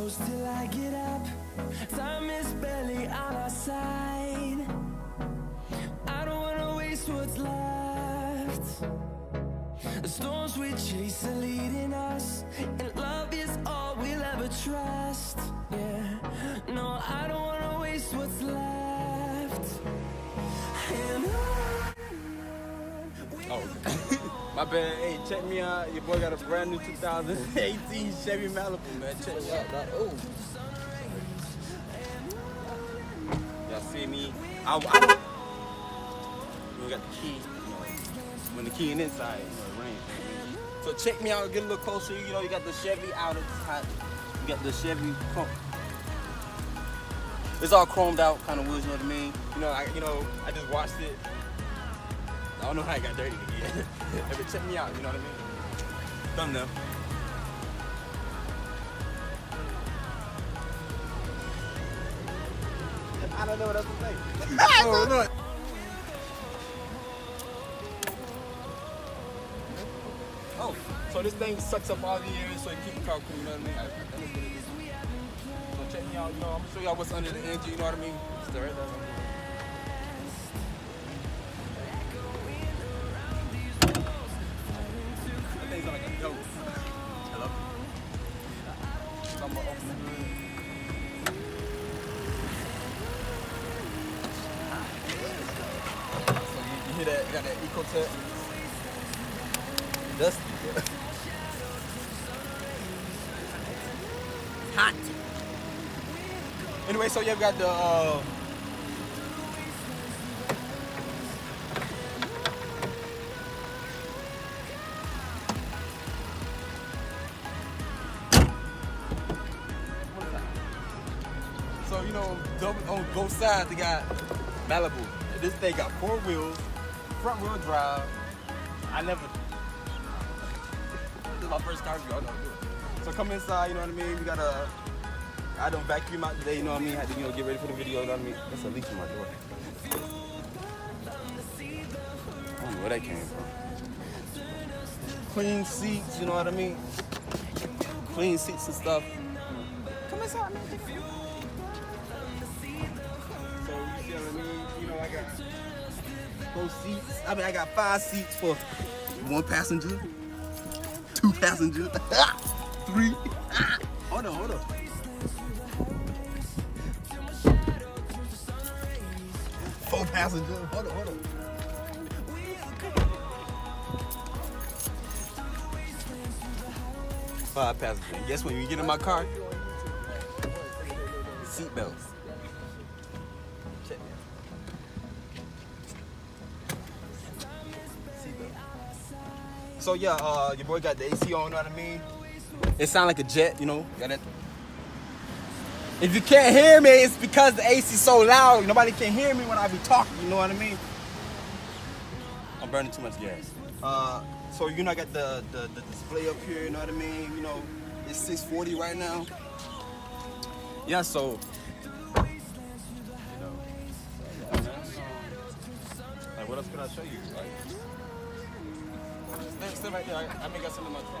close till I get up. Time is barely on our side. I don't wanna waste what's left. The storms we chase are leading us, and love is all we'll ever trust. Yeah, no, I don't wanna waste what's left. And oh, my bad. Hey, check me out. Your boy got a brand new 2018 Chevy Malibu, man. Check me out, dog. Oh. Y'all see me? I don't. We got the key. You know, when the key in inside, you know, it rains. So check me out. Get a little closer. You know, you got the Chevy out. It's hot. You got the Chevy. It's all chromed out, kind of woods. You know what I mean? I just washed it. I don't know how it got dirty again. But check me out, you know what I mean? Thumbnail. I don't know what else to say. Oh, so this thing sucks up all the air so it keeps the car cool, you know what I mean? So check me out, you know, I'm gonna show y'all what's under the engine, you know what I mean? Stir it up. Like a ghost. Hello? So I'm gonna open the hood. So you hear that? You got that eco tech? Dusty. Hot. Anyway, so you've got the so you know, on both sides they got Malibu. This thing got 4 wheels, front wheel drive. This is my first car, y'all know do it. So come inside, you know what I mean? We got I don't vacuum out today, you know what I mean? Had to, get ready for the video, you know what I mean? That's a leak in my door. I don't know where that came from. Clean seats, you know what I mean? Clean seats and stuff. Come inside, man. So you see what I mean? You know, I got 4 seats. I mean, I got 5 seats for 1 passenger, 2 passengers, 3. Hold on. 4 passengers. Hold on. 5 passengers. And guess when you get in my car? Seat belts. Check that. Seat belt. So yeah, your boy got the AC on, you know what I mean? It sound like a jet, you know. Got it. If you can't hear me, it's because the AC is so loud. Nobody can hear me when I be talking, you know what I mean? I'm burning too much gas. So you know, I got the display up here, you know what I mean? You know, it's 640 right now. Yeah, so like, what else can I show you? Like, stay right there. I may got some in my trunk.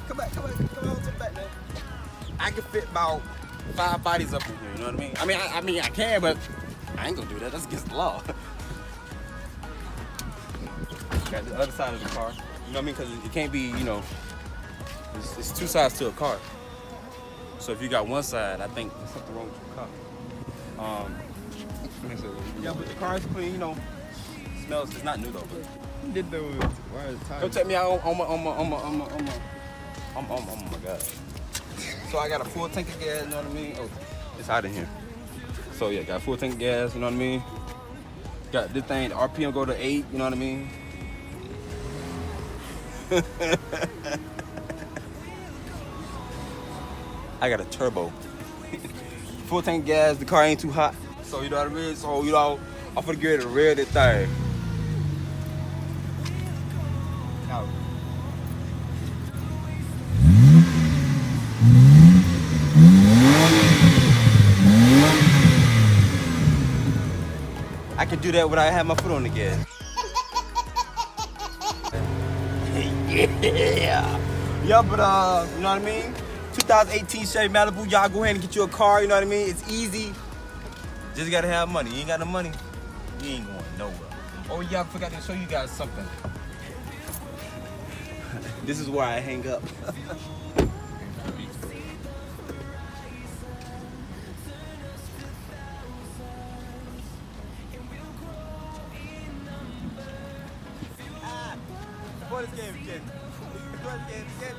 Come on to the back, man. I can fit about 5 bodies up in here, you know what I mean? I mean I can, but I ain't gonna do that. That's against the law. Got the other side of the car, you know what I mean? Because it can't be, you know, it's 2 sides to a car. So if you got one side, I think there's something wrong with your car. Yeah, but the car is clean, you know. It smells. It's not new though. But Did those wires tight? don't take me out on my God. So I got a full tank of gas, you know what I mean? Oh, it's hot in here. So yeah, got a full tank of gas, you know what I mean? Got this thing, the RPM go to 8, you know what I mean? I got a turbo. Full tank of gas, the car ain't too hot. So you know what I mean? So you know, I'm finna get ready to rear this thing. Now, can't do that without having my foot on the gas. Yeah. Yeah, but you know what I mean? 2018 Chevy Malibu, y'all go ahead and get you a car, you know what I mean? It's easy. Just gotta have money. You ain't got no money, you ain't going nowhere. Oh yeah, I forgot to show you guys something. This is where I hang up. Before this game begins. Before this game begins.